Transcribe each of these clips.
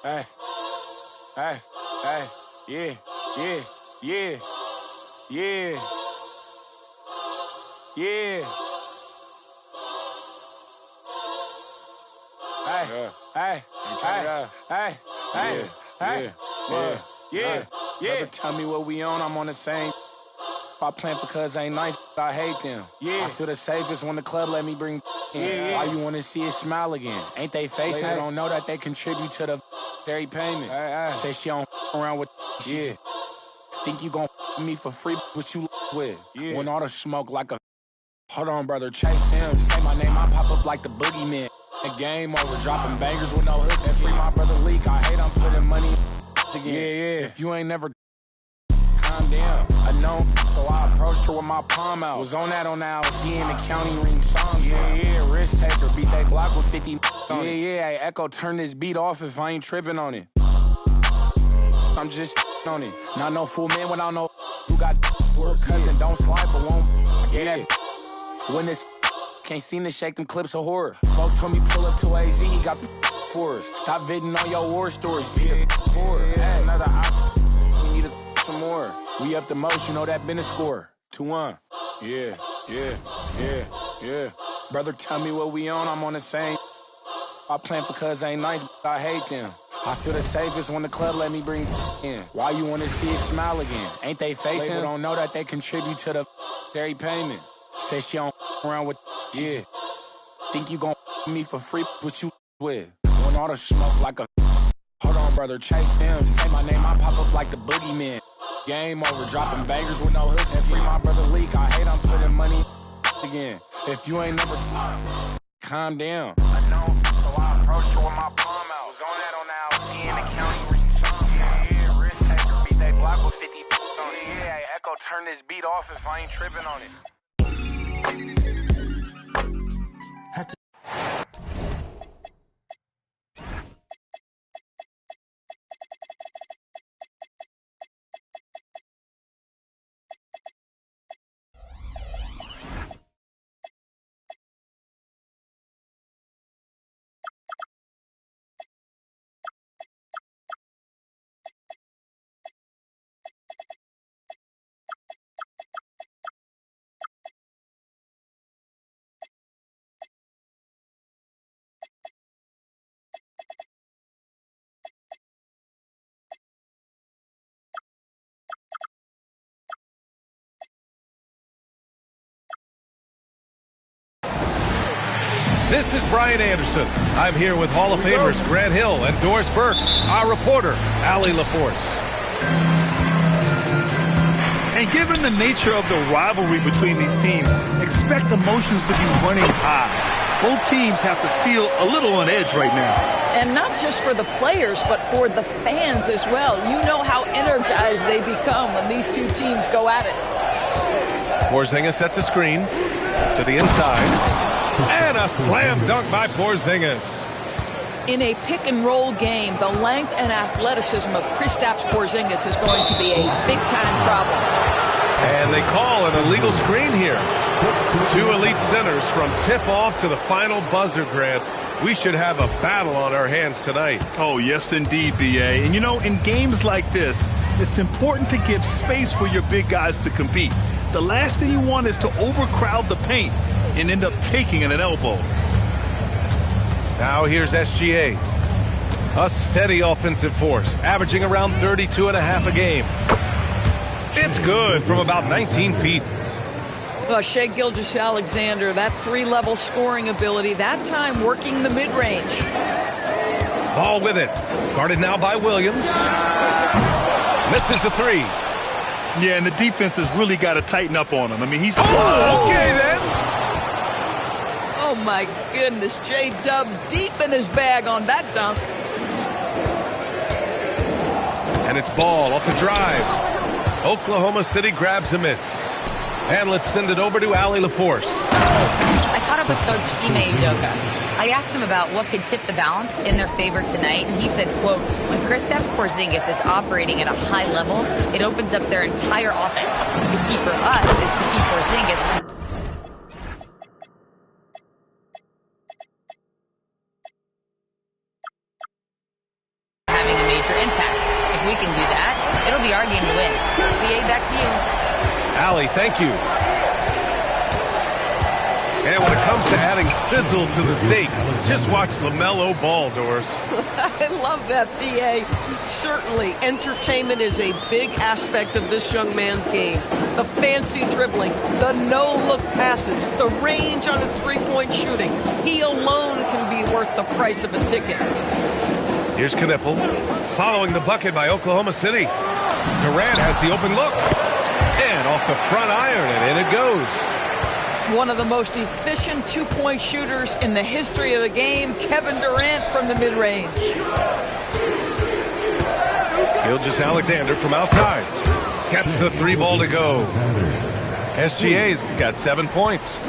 Hey, hey, hey, yeah, yeah, yeah, yeah, yeah. Hey, hey, hey, hey, hey, yeah, Brother, tell me what we on, I'm on the same. I plan for cuz ain't nice, but I hate them. Yeah. I feel the safest when the club let me bring in. Why you wanna see it smile again? Ain't they facing? They don't know that they contribute to the dairy payment. Say she don't around with she think you gon' me for free, what you with? When all the smoke like a hold on, brother, chase him. Say my name, I pop up like the boogeyman. The game over, dropping bangers with no hooks. And free my brother Leak, I hate I'm putting money again. Yeah. If you ain't never calm down, I know, so I approached her with my palm out. Was on that she in the county ring songs. Yeah, risk taker, beat that Glock with 50 on it. Yeah, hey, Echo, turn this beat off if I ain't tripping on it. I'm just on it. Not no fool man without no who got cousin, don't slide, but won't. I get that. When this can't seem to shake them clips of horror. Folks told me pull up to AZ, he got the for us. Stop viding on your war stories, be a for hey, another we need some more. We up the most, you know that been a score. 2-1. Yeah. Brother, tell me what we on, I'm on the same. I plan for cuz ain't nice, but I hate them. I feel the safest when the club let me bring in. Why you wanna see it smile again? Ain't they facing? People don't know that they contribute to the dairy payment. Say she don't around with think you gon' me for free, what you with? When all the smoke like a hold on, brother, chase him. Say my name, I pop up like the boogeyman. Game over, dropping bangers with no hooks. And free my brother Leak, I hate I'm putting money again. If you ain't never calm down. I know, so I approached her with my palm out. Was on that she in the county ring song. Yeah, risk taker, beat that Glock with 50 on it. Yeah, Echo, turn this beat off if I ain't tripping on it. This is Brian Anderson. I'm here with Hall of Famers Grant Hill and Doris Burke, our reporter, Allie LaForce. And given the nature of the rivalry between these teams, expect emotions to be running high. Both teams have to feel a little on edge right now. And not just for the players, but for the fans as well. You know how energized they become when these two teams go at it. Porzingis sets a screen to the inside. And a slam dunk by Porzingis. In a pick-and-roll game, the length and athleticism of Kristaps Porzingis is going to be a big-time problem. And they call an illegal screen here. Two elite centers from tip-off to the final buzzer, Grant. We should have a battle on our hands tonight. Oh, yes, indeed, B.A. And, you know, in games like this, it's important to give space for your big guys to compete. The last thing you want is to overcrowd the paint and end up taking an elbow. Now here's SGA. A steady offensive force, averaging around 32.5 a game. It's good from about 19 feet. Well, Shai Gilgeous-Alexander, that three-level scoring ability, that time working the mid-range. Ball with it. Guarded now by Williams. Misses the three. Yeah, and the defense has really got to tighten up on him. I mean, he's... Oh, okay then. Oh, my goodness. J-Dub deep in his bag on that dunk. And it's Ball off the drive. Oklahoma City grabs a miss. And let's send it over to Allie LaForce. I caught up with Coach Ime Udoka. I asked him about what could tip the balance in their favor tonight, and he said, quote, when Kristaps Porzingis is operating at a high level, it opens up their entire offense. The key for us is to keep Porzingis... can do that. It'll be our game to win. BA, back to you. Allie, thank you. And when it comes to adding sizzle to the steak, just watch LaMelo Ball, Doris. I love that, BA. Certainly, entertainment is a big aspect of this young man's game. The fancy dribbling, the no-look passes, the range on his three-point shooting. He alone can be worth the price of a ticket. Here's Knipple, following the bucket by Oklahoma City. Durant has the open look. And off the front iron, and in it goes. One of the most efficient two-point shooters in the history of the game, Kevin Durant from the mid-range. Gilgeous-Alexander from outside. Gets the three ball to go. SGA's got 7 points.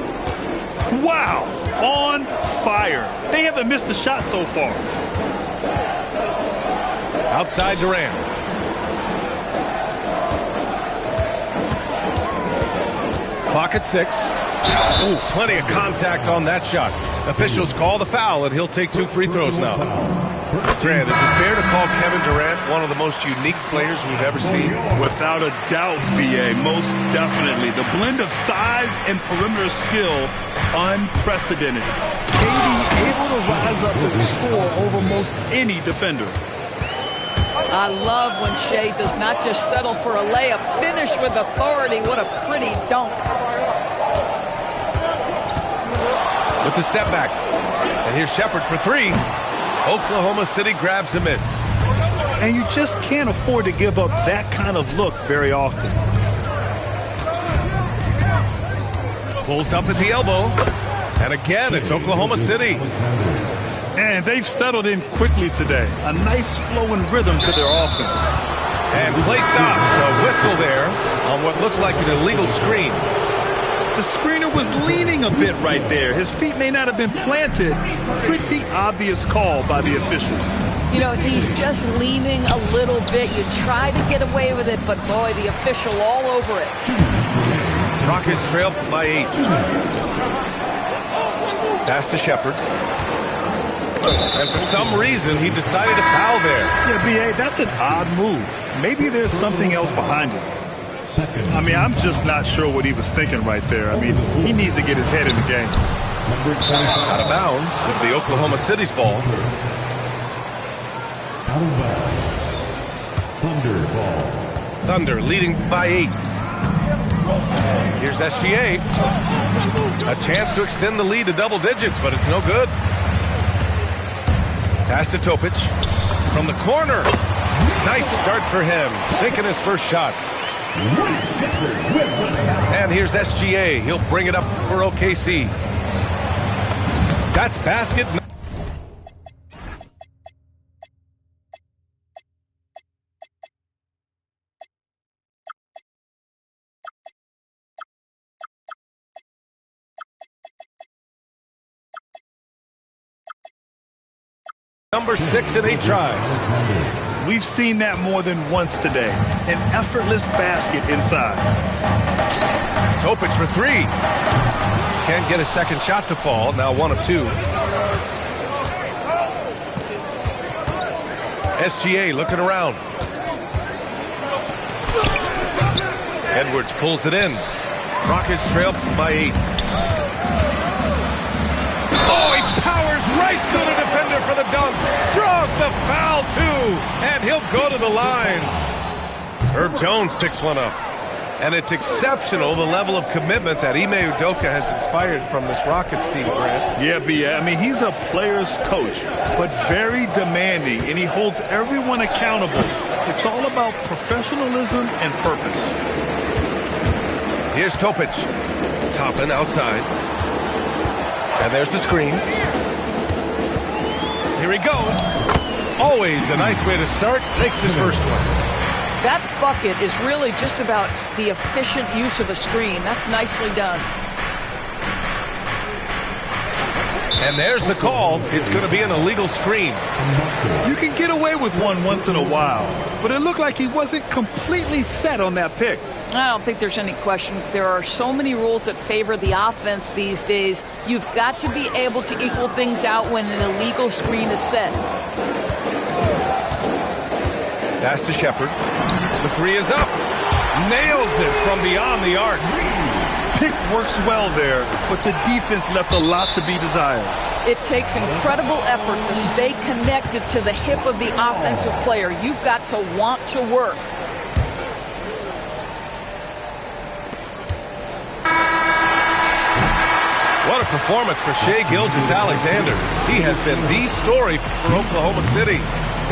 Wow, on fire. They haven't missed a shot so far. Outside Durant. Clock at 6. Ooh, plenty of contact on that shot. Officials call the foul, and he'll take 2 free throws now. Grant, is it fair to call Kevin Durant one of the most unique players we've ever seen? Without a doubt, BA, most definitely. The blend of size and perimeter skill, unprecedented. KD's able to rise up and score over most any defender. I love when Shea does not just settle for a layup, finish with authority. What a pretty dunk. With the step back. And here's Shepard for 3. Oklahoma City grabs a miss. And you just can't afford to give up that kind of look very often. Pulls up at the elbow. And again, it's Oklahoma City. And they've settled in quickly today. A nice flow and rhythm to their offense. And play stops. A whistle there on what looks like an illegal screen. The screener was leaning a bit right there. His feet may not have been planted. Pretty obvious call by the officials. You know, he's just leaning a little bit. You try to get away with it, but boy, the official all over it. Rockets trail by 8. Pass to Shepard. And for some reason, he decided to foul there. Yeah, B.A., that's an odd move. Maybe there's something else behind it. I mean, I'm just not sure what he was thinking right there. I mean, he needs to get his head in the game. Out of bounds of the Oklahoma City's ball. Out of bounds. Thunder ball. Thunder leading by 8. Here's SGA. A chance to extend the lead to double digits, but it's no good. Pass to Topic. From the corner. Nice start for him. Sinking his first shot. And here's SGA. He'll bring it up for OKC. That's basket. Number 6 in 8 tries. We've seen that more than once today. An effortless basket inside. Topic for 3. Can't get a second shot to fall. Now 1 of 2. SGA looking around. Edwards pulls it in. Rockets trail by 8. Oh, he powers right through the defender for the dunk. Draws the foul, too. And he'll go to the line. Herb Jones picks one up. And it's exceptional, the level of commitment that Ime Udoka has inspired from this Rockets team, Grant. Yeah, B.A. I mean, he's a player's coach, but very demanding, and he holds everyone accountable. It's all about professionalism and purpose. Here's Topic. Toppin outside. And there's the screen. Here he goes. Always a nice way to start. Takes his first one. That bucket is really just about the efficient use of a screen. That's nicely done. And there's the call. It's going to be an illegal screen. You can get away with one once in a while, but it looked like he wasn't completely set on that pick. I don't think there's any question. There are so many rules that favor the offense these days. You've got to be able to equal things out when an illegal screen is set. Pass to Shepard. The three is up. Nails it from beyond the arc. Pick works well there, but the defense left a lot to be desired. It takes incredible effort to stay connected to the hip of the offensive player. You've got to want to work. What a performance for Shai Gilgeous-Alexander. He has been the story for Oklahoma City.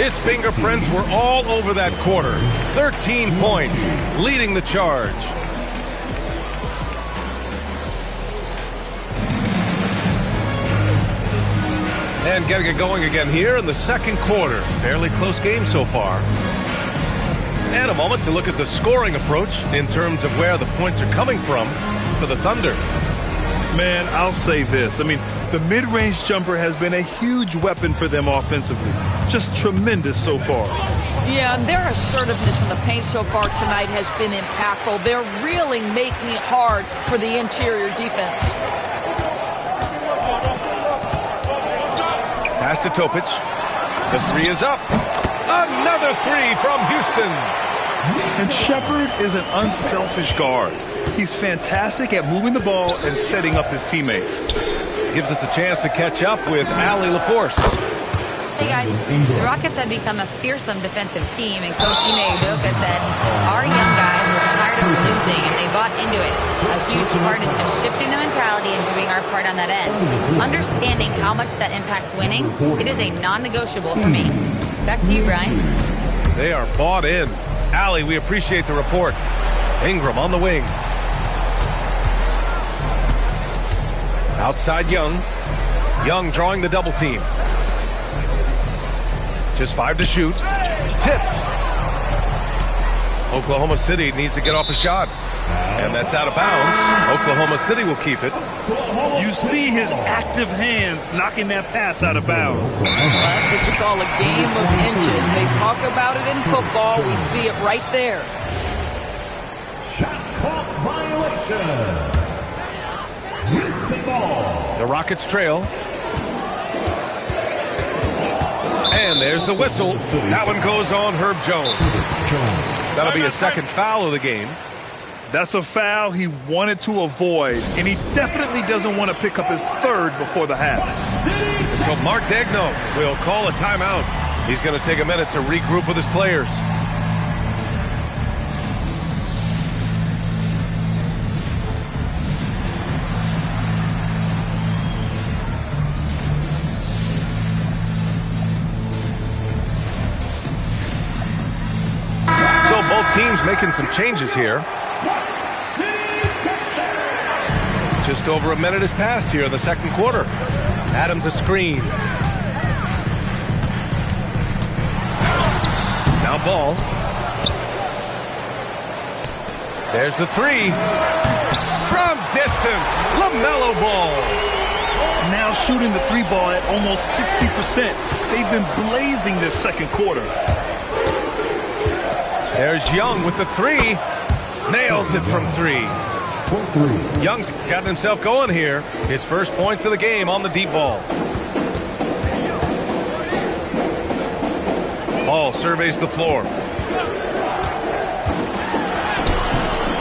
His fingerprints were all over that quarter. 13 points, leading the charge. And getting it going again here in the second quarter. Fairly close game so far. And a moment to look at the scoring approach in terms of where the points are coming from for the Thunder. Man, I'll say this. I mean, the mid-range jumper has been a huge weapon for them offensively. Just tremendous so far. Yeah, and their assertiveness in the paint so far tonight has been impactful. They're really making it hard for the interior defense. Pass to Topic. The three is up. Another three from Houston. And Shepard is an unselfish guard. He's fantastic at moving the ball and setting up his teammates. Gives us a chance to catch up with Allie LaForce. Hey guys, the Rockets have become a fearsome defensive team, and Coach Ime Udoka said our young guys were tired of losing and they bought into it. A huge part is just shifting the mentality and doing our part on that end. Understanding how much that impacts winning, it is a non-negotiable for me. Back to you, Brian. They are bought in. Allie, we appreciate the report. Ingram on the wing. Outside Young. Young drawing the double team. Just 5 to shoot. Tipped. Oklahoma City needs to get off a shot. And that's out of bounds. Oklahoma City will keep it. You see his active hands knocking that pass out of bounds. That's what you call a game of inches. They talk about it in football. We see it right there. Shot clock violation. Houston ball. The Rockets trail. And there's the whistle. That one goes on Herb Jones. That'll be a second foul of the game. That's a foul he wanted to avoid, and he definitely doesn't want to pick up his third before the half. So Mark Degno will call a timeout. He's going to take a minute to regroup with his players. Both teams making some changes here. Just over a minute has passed here in the second quarter. Adams a screen. Now Ball. There's the three. From distance, LaMelo Ball. Now shooting the three ball at almost 60%. They've been blazing this second quarter. There's Young with the three. Nails it from three. Young's gotten himself going here. His first points of the game on the deep ball. Ball surveys the floor.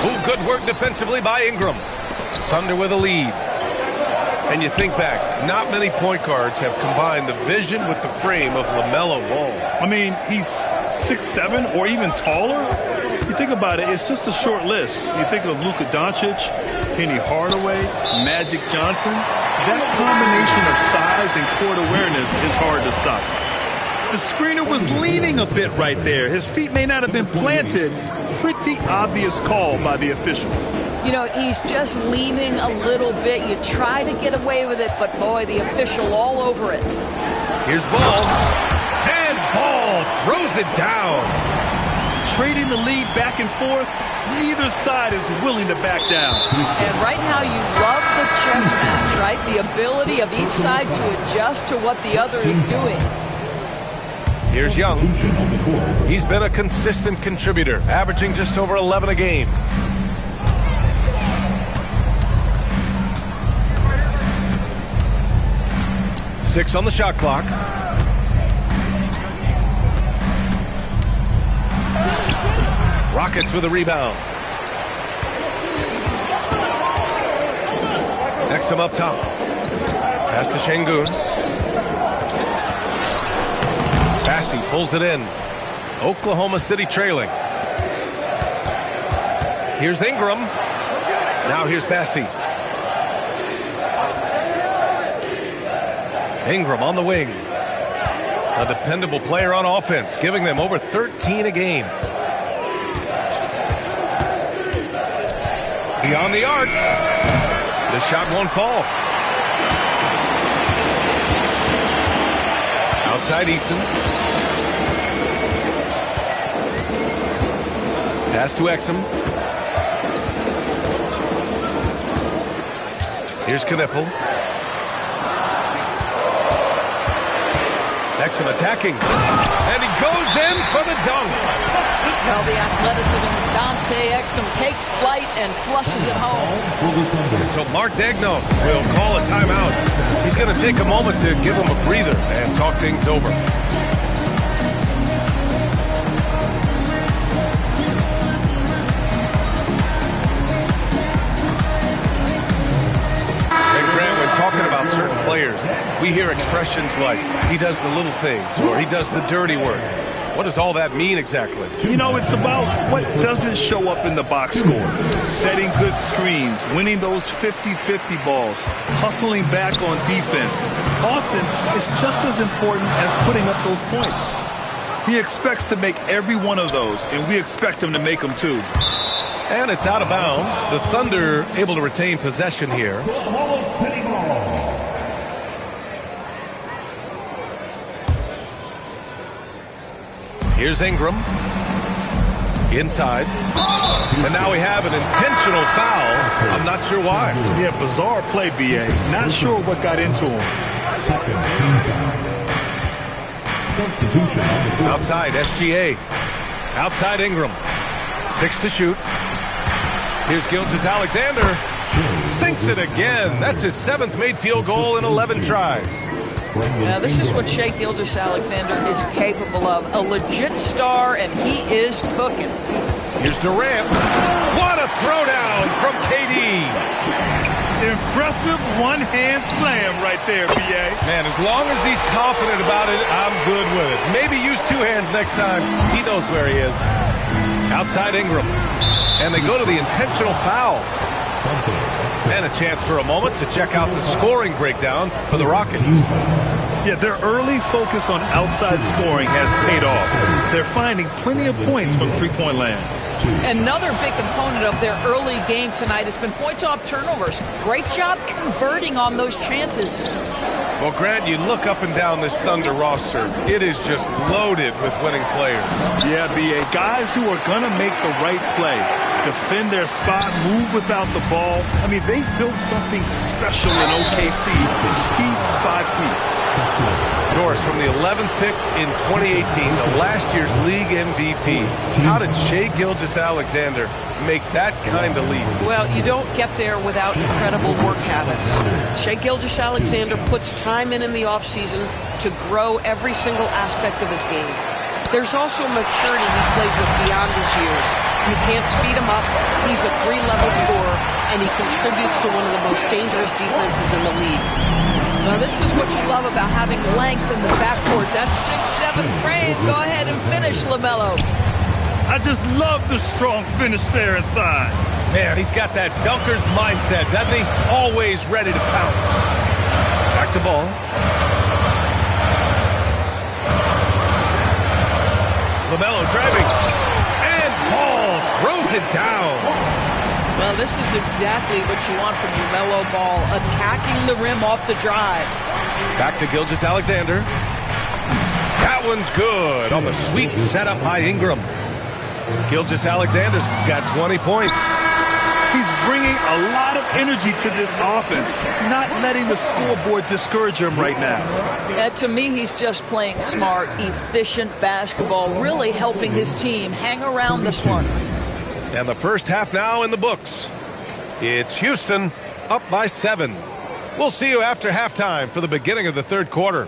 Ooh, good work defensively by Ingram. Thunder with a lead. And you think back, not many point guards have combined the vision with the frame of LaMelo Ball. I mean, he's 6'7" or even taller. You think about it, it's just a short list. You think of Luka Doncic, Penny Hardaway, Magic Johnson. That combination of size and court awareness is hard to stop. The screener was leaning a bit right there. His feet may not have been planted. Pretty obvious call by the officials. You know, he's just leaning a little bit. You try to get away with it, but boy, the official all over it. Here's Ball. And Ball throws it down. Trading the lead back and forth, neither side is willing to back down. And right now you love the chess match, right? The ability of each side to adjust to what the other is doing. Here's Young. He's been a consistent contributor, averaging just over 11 a game. Six on the shot clock. Rockets with a rebound. Exum up top. Pass to Şengün. Bassey pulls it in. Oklahoma City trailing. Here's Ingram. Now here's Bassey. Ingram on the wing. A dependable player on offense, giving them over 13 a game. Beyond the arc. The shot won't fall. Outside Eason. Pass to Exum. Here's Knippel. Exum attacking. And he goes in for the dunk. Well, the athleticism of Dante Exum takes flight and flushes it home. And so Mark Daigneault will call a timeout. He's going to take a moment to give him a breather and talk things over. Talking about certain players, we hear expressions like, he does the little things, or he does the dirty work. What does all that mean exactly? You know, it's about what doesn't show up in the box scores. Setting good screens, winning those 50-50 balls, hustling back on defense. Often, it's just as important as putting up those points. He expects to make every one of those, and we expect him to make them too. And it's out of bounds. The Thunder able to retain possession here. Here's Ingram. Inside. And now we have an intentional foul. I'm not sure why. Yeah, bizarre play, B.A. Not sure what got into him. Outside, SGA. Outside Ingram. 6 to shoot. Here's Gilgeous-Alexander. Sinks it again. That's his 7th made field goal in 11 tries. Now, this is what Shai Gilgeous-Alexander is capable of. A legit star, and he is cooking. Here's Durant. What a throwdown from KD. Impressive one-hand slam right there, B.A. Man, as long as he's confident about it, I'm good with it. Maybe use 2 hands next time. He knows where he is. Outside Ingram. And they go to the intentional foul. And a chance for a moment to check out the scoring breakdown for the Rockets. Yeah, their early focus on outside scoring has paid off. They're finding plenty of points from three-point land. Another big component of their early game tonight has been points off turnovers. Great job converting on those chances. Well, Grant, you look up and down this Thunder roster, it is just loaded with winning players. Yeah, B.A. Guys who are going to make the right play, defend their spot, move without the ball. I mean, they've built something special in OKC, piece by piece. Doris, from the 11th pick in 2018, the last year's league MVP, how did Shai Gilgeous-Alexander make that kind of leap? Well, you don't get there without incredible work habits. Shai Gilgeous-Alexander puts time in the offseason to grow every single aspect of his game. There's also maturity he plays with beyond his years. You can't speed him up. He's a 3-level scorer, and he contributes to one of the most dangerous defenses in the league. Now, this is what you love about having length in the backcourt. That 6'7" frame. Go ahead and finish, LaMelo. I just love the strong finish there inside. Man, he's got that dunker's mindset, doesn't he? Always ready to pounce. Back to ball. LaMelo driving. And Ball throws it down. Well, this is exactly what you want from LaMelo Ball, attacking the rim off the drive. Back to Gilgeous-Alexander. That one's good on the sweet setup by Ingram. Gilgeous-Alexander's got 20 points. He's bringing a lot of energy to this offense, not letting the scoreboard discourage him right now. To me, he's just playing smart, efficient basketball, really helping his team hang around this one. And the first half now in the books. It's Houston up by 7. We'll see you after halftime for the beginning of the third quarter.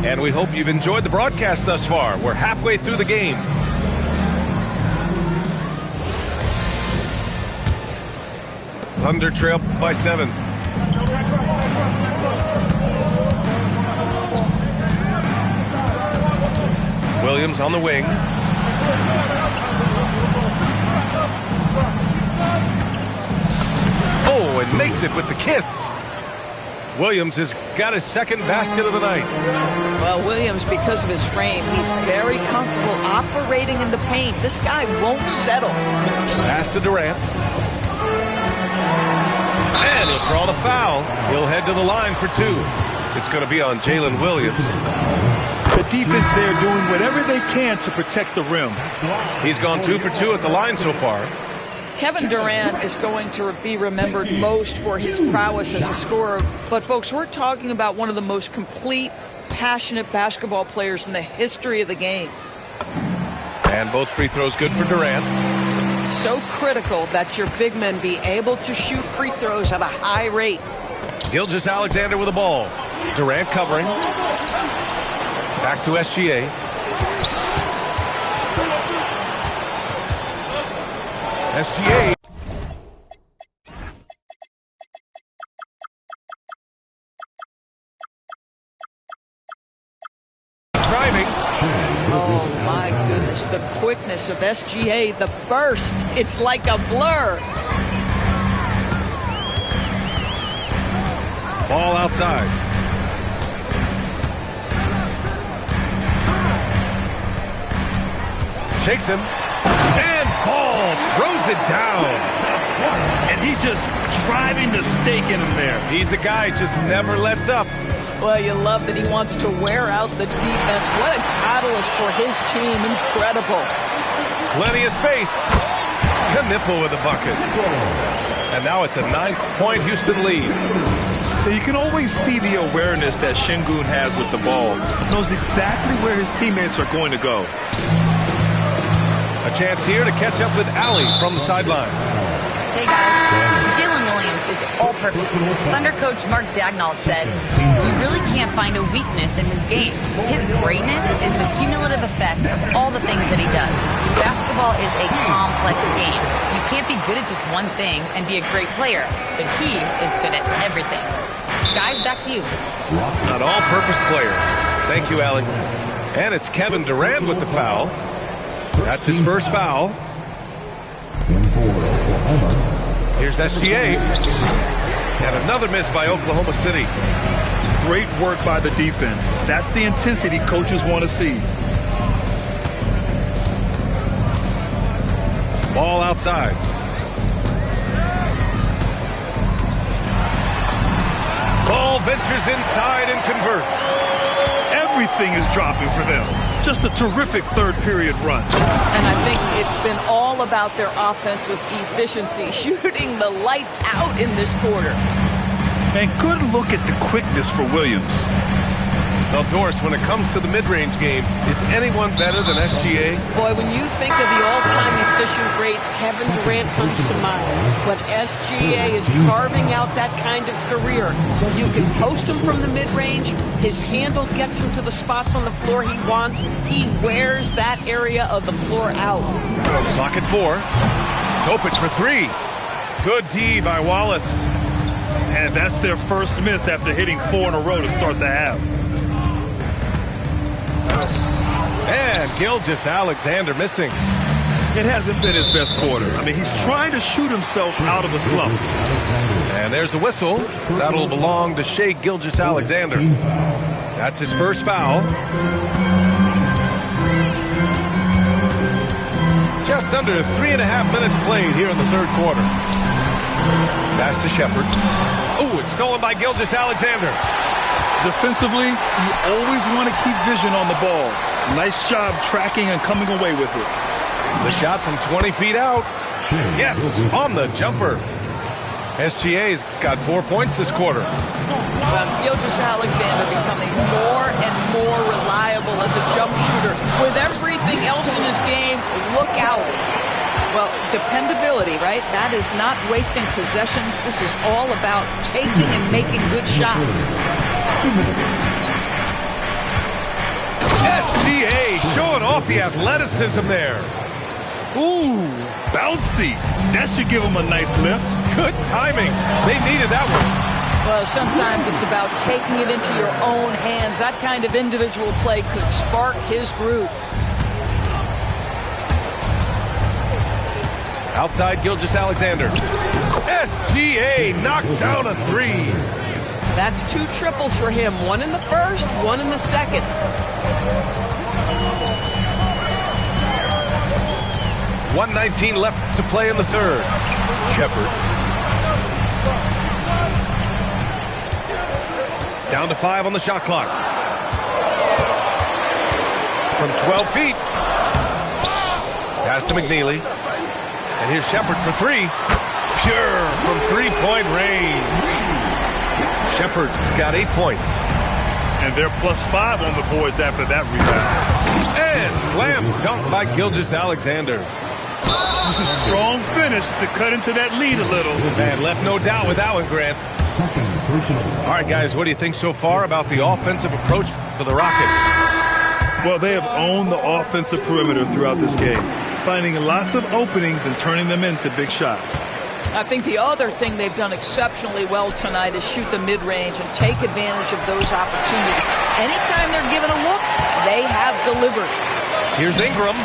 And we hope you've enjoyed the broadcast thus far. We're halfway through the game. Thunder trail by 7. Williams on the wing. Oh, and makes it with the kiss. Williams has got his second basket of the night. Well, Williams, because of his frame, he's very comfortable operating in the paint. This guy won't settle. Pass to Durant. And he'll draw the foul. He'll head to the line for 2. It's going to be on Jalen Williams. The defense there doing whatever they can to protect the rim. He's gone 2 for 2 at the line so far. Kevin Durant is going to be remembered most for his prowess as a scorer. But, folks, we're talking about one of the most complete, passionate basketball players in the history of the game. And both free throws good for Durant. So critical that your big men be able to shoot free throws at a high rate. Gilgeous-Alexander with the ball. Durant covering. Back to SGA. SGA. Driving. Oh, my goodness. The quickness of SGA, the burst. It's like a blur. Ball outside. Shakes him. And Ball throws it down. And he just driving the stake in him there. He's a guy just never lets up. Well, you love that he wants to wear out the defense. What a catalyst for his team. Incredible. Plenty of space. Knipple with a bucket. And now it's a 9-point Houston lead. You can always see the awareness that Şengün has with the ball. Knows exactly where his teammates are going to go. A chance here to catch up with Allie from the sideline. Hey guys, Jalen Williams is all-purpose. Thunder coach Mark Daigneault said, "You really can't find a weakness in his game. His greatness is the cumulative effect of all the things that he does. Basketball is a complex game. You can't be good at just one thing and be a great player, but he is good at everything." Guys, back to you. An all-purpose player. Thank you, Allie. And it's Kevin Durant with the foul. That's his first foul. Here's SGA. And another miss by Oklahoma City. Great work by the defense. That's the intensity coaches want to see. Ball outside. Ball ventures inside and converts. Everything is dropping for them. Just a terrific third-period run. And I think it's been all about their offensive efficiency, shooting the lights out in this quarter. And good look at the quickness for Williams. Well, Doris, when it comes to the mid-range game, is anyone better than SGA? Boy, when you think of the all-time efficient greats, Kevin Durant comes to mind. But SGA is carving out that kind of career. You can post him from the mid-range. His handle gets him to the spots on the floor he wants. He wears that area of the floor out. Pocket 4. Topic for 3. Good D by Wallace. And that's their first miss after hitting 4 in a row to start the half. And Gilgeous-Alexander missing. It hasn't been his best quarter. I mean, he's trying to shoot himself out of a slump. And there's a whistle. That'll belong to Shai Gilgeous-Alexander. That's his first foul. Just under 3.5 minutes played here in the third quarter. Pass to Shepard. Oh, it's stolen by Gilgeous-Alexander. Defensively, you always want to keep vision on the ball. Nice job tracking and coming away with it. The shot from 20 feet out. Yes, on the jumper. SGA's got 4 points this quarter. Gilgeous-Alexander becoming more and more reliable as a jump shooter. With everything else in his game, look out. Well, dependability, right? That is not wasting possessions. This is all about taking and making good shots. SGA showing off the athleticism there. Ooh, bouncy. That should give him a nice lift. Good timing. They needed that one. Well, sometimes it's about taking it into your own hands. That kind of individual play could spark his group. Outside Gilgeous-Alexander. SGA knocks down a three. That's 2 triples for him. 1 in the first, 1 in the second. .119 left to play in the third. Shepard. Down to 5 on the shot clock. From 12 feet. Pass to McNeely. And here's Shepard for 3. Pure from three-point range. Shepard's got 8 points. And they're +5 on the boards after that rebound. And slam dunk by Gilgeous-Alexander. Strong finish to cut into that lead a little. Man, left no doubt with that one, Grant. All right, guys, what do you think so far about the offensive approach for the Rockets? Well, they have owned the offensive perimeter throughout this game, finding lots of openings and turning them into big shots. I think the other thing they've done exceptionally well tonight is shoot the mid-range and take advantage of those opportunities. Anytime they're given a look, they have delivered. Here's Ingram.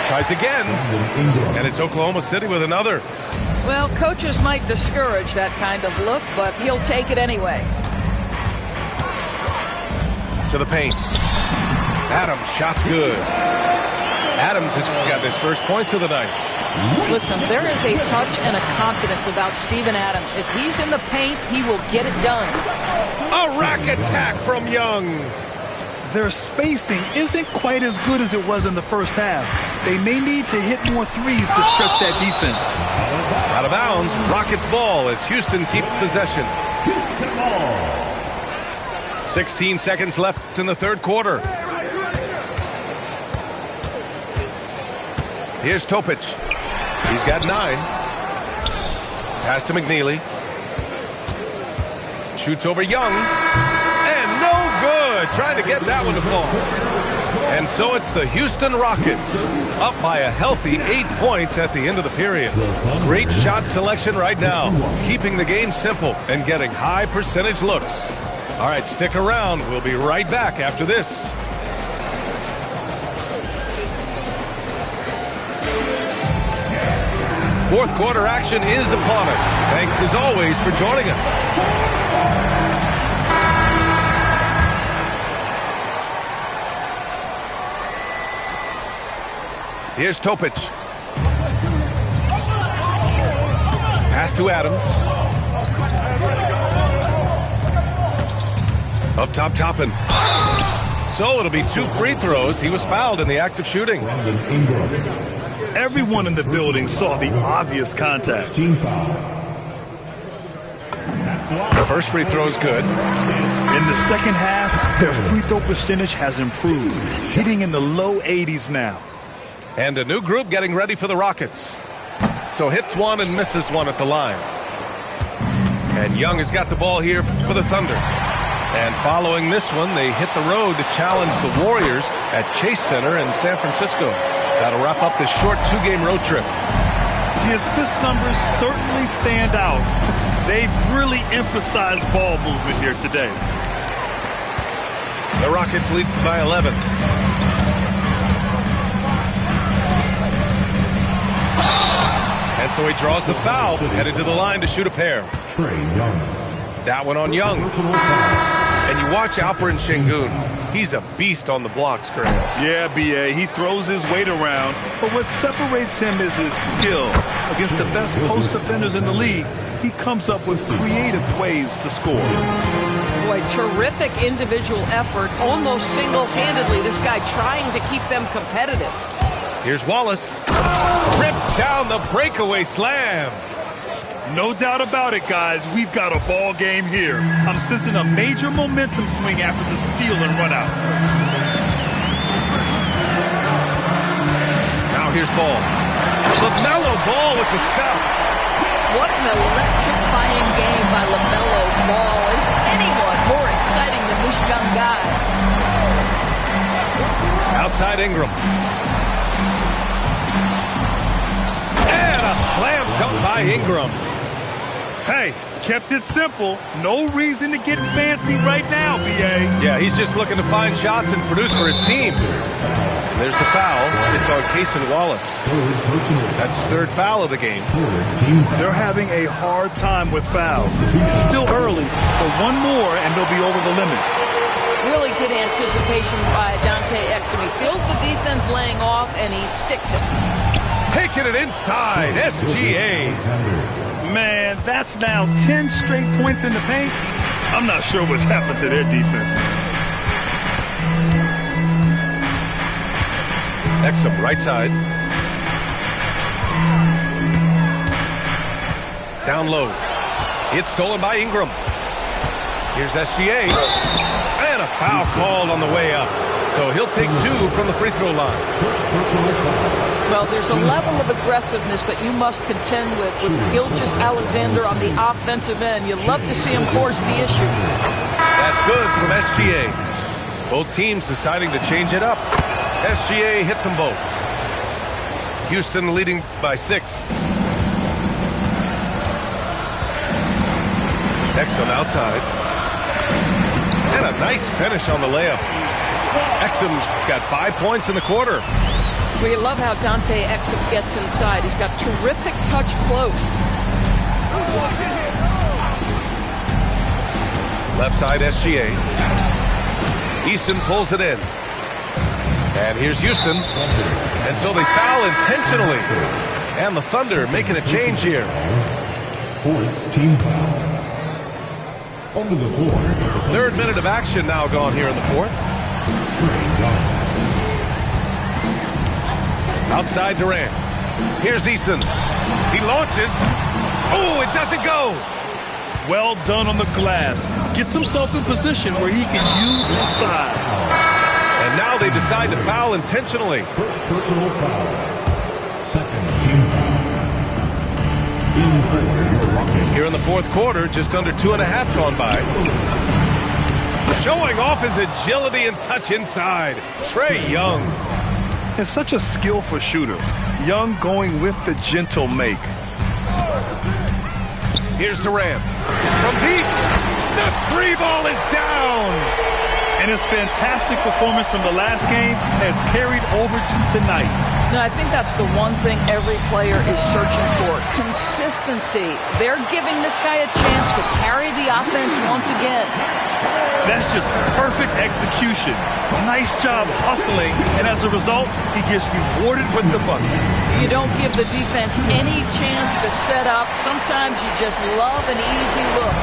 Tries again. And it's Oklahoma City with another. Well, coaches might discourage that kind of look, but he'll take it anyway. To the paint. Adams, shot's good. Adams has got his first points of the night. Listen, there is a touch and a confidence about Steven Adams. If he's in the paint, he will get it done. A rack attack from Young. Their spacing isn't quite as good as it was in the first half. They may need to hit more threes to stretch that defense. Out of bounds, Rockets ball as Houston keeps possession. 16 seconds left in the third quarter. Here's Topic. He's got 9. Pass to McNeely. Shoots over Young. And no good. Trying to get that one to fall. And so it's the Houston Rockets up by a healthy 8 points at the end of the period. Great shot selection right now. Keeping the game simple and getting high percentage looks. All right, stick around. We'll be right back after this. Fourth quarter action is upon us. Thanks as always for joining us. Here's Topic. Pass to Adams. Up top, Toppin. So it'll be 2 free throws. He was fouled in the act of shooting. Everyone in the building saw the obvious contact. The first free throw is good. In the second half, their free throw percentage has improved, hitting in the low 80s now. And a new group getting ready for the Rockets. So hits one and misses one at the line. And Young has got the ball here for the Thunder. And following this one, they hit the road to challenge the Warriors at Chase Center in San Francisco. That'll wrap up this short 2-game road trip. The assist numbers certainly stand out. They've really emphasized ball movement here today. The Rockets lead by 11. And so he draws the foul, headed to the line to shoot a pair. That one on Young. And you watch Alperen Şengün. He's a beast on the blocks, Grant. Yeah, B.A., he throws his weight around, but what separates him is his skill. Against the best post defenders in the league, he comes up with creative ways to score. Boy, terrific individual effort, almost single-handedly. This guy trying to keep them competitive. Here's Wallace. Rips down the breakaway slam. No doubt about it, guys. We've got a ball game here. I'm sensing a major momentum swing after the steal and run out. Now here's Ball. LaMelo Ball with the step. What an electrifying game by LaMelo Ball. Is anyone more exciting than this young guy? Outside Ingram. And a slam dunk by Ingram. Hey, kept it simple. No reason to get fancy right now, B.A. Yeah, he's just looking to find shots and produce for his team. There's the foul. It's on Cason Wallace. That's his third foul of the game. They're having a hard time with fouls. It's still early, but one more and they'll be over the limit. Really good anticipation by Dante Exum. He feels the defense laying off, and he sticks it. Taking it inside, SGA. Man, that's now 10 straight points in the paint. I'm not sure what's happened to their defense. Exum, right side. Down low. It's stolen by Ingram. Here's SGA. And a foul called on the way up. So he'll take 2 from the free throw line. Well, there's a level of aggressiveness that you must contend with Gilgeous-Alexander on the offensive end. You love to see him force the issue. That's good from SGA. Both teams deciding to change it up. SGA hits them both. Houston leading by 6. Exum outside. And a nice finish on the layup. Exum's got 5 points in the quarter. We love how Dante Exum gets inside. He's got terrific touch close. Left side SGA. Easton pulls it in. And here's Houston. And so they foul intentionally. And the Thunder making a change here. Fourth team foul. Onto the floor. 3rd minute of action now gone here in the 4th. Outside Durant. Here's Easton. He launches. Oh, it doesn't go. Well done on the glass. Gets himself in position where he can use his size. And now they decide to foul intentionally. First personal foul. Second team foul. In favor of your Rockets. Here in the 4th quarter, just under 2.5 gone by. Showing off his agility and touch inside. Trae Young. It's such a skillful shooter. Young going with the gentle make. Here's Durant. From deep. The 3 ball is down. And his fantastic performance from the last game has carried over to tonight. Now, I think that's the one thing every player is searching for. Consistency. They're giving this guy a chance to carry the offense once again. That's just perfect execution. Nice job hustling, and as a result, he gets rewarded with the bucket. You don't give the defense any chance to set up. Sometimes you just love an easy look.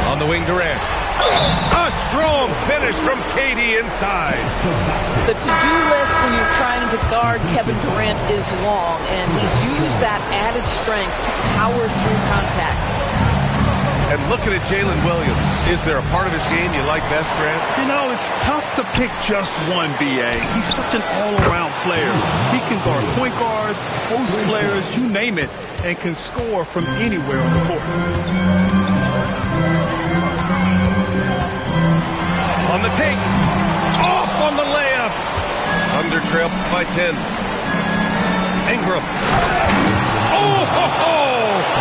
On the wing, Durant. A strong finish from KD inside. The to-do list when you're trying to guard Kevin Durant is long, and he's used that added strength to power through contact. And looking at Jalen Williams, is there a part of his game you like best, Grant? You know, it's tough to pick just one, B.A. He's such an all-around player. He can guard point guards, post players, you name it, and can score from anywhere on the court. On the take. Off on the layup. Thunder trail by 10. Ingram. Oh, ho, ho.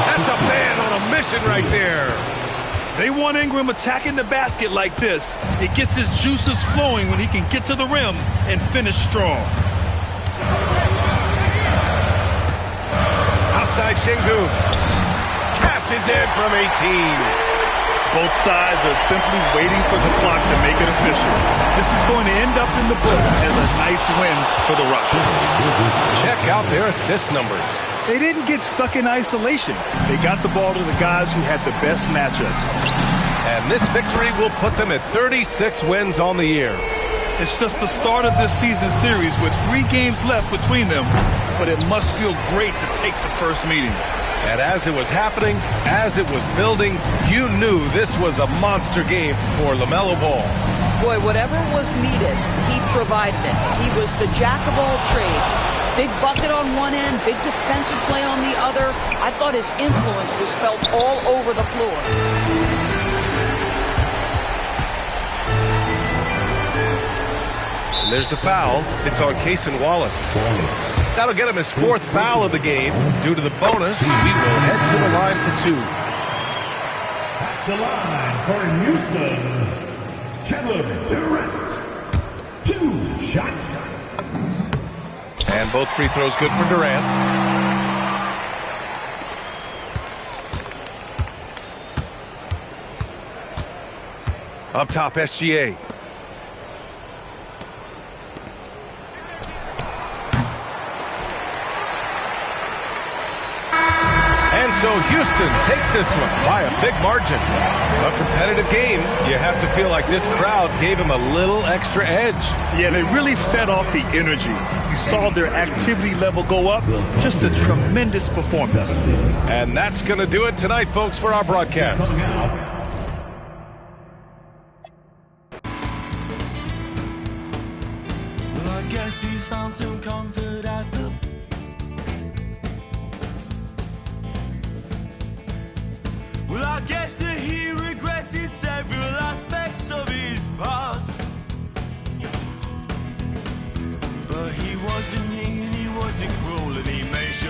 That's a man on a mission right there. They want Ingram attacking the basket like this. It gets his juices flowing when he can get to the rim and finish strong. Outside Şengün. Cashes in from 18. Both sides are simply waiting for the clock to make it official. This is going to end up in the books as a nice win for the Rockets. Check out their assist numbers. They didn't get stuck in isolation. They got the ball to the guys who had the best matchups. And this victory will put them at 36 wins on the year. It's just the start of this season series with 3 games left between them, but it must feel great to take the first meeting. And as it was happening, as it was building, you knew this was a monster game for LaMelo Ball. Boy, whatever was needed, he provided it. He was the jack of all trades. Big bucket on one end, big defensive play on the other. I thought his influence was felt all over the floor. And there's the foul. It's on Cason Wallace. That'll get him his 4th foul of the game. Due to the bonus, we will head to the line for 2. At the line for Houston, Kevin Durant. 2 shots. And both free throws good for Durant. Up top, SGA. And so Houston takes this one by a big margin. A competitive game. You have to feel like this crowd gave him a little extra edge. Yeah, they really fed off the energy. You saw their activity level go up. Just a tremendous performance. And that's going to do it tonight, folks, for our broadcast. Well, I guess he found some comfort at the... Well, I guess that he regretted several aspects of his past. But he wasn't mean, he wasn't cruel, and he made sure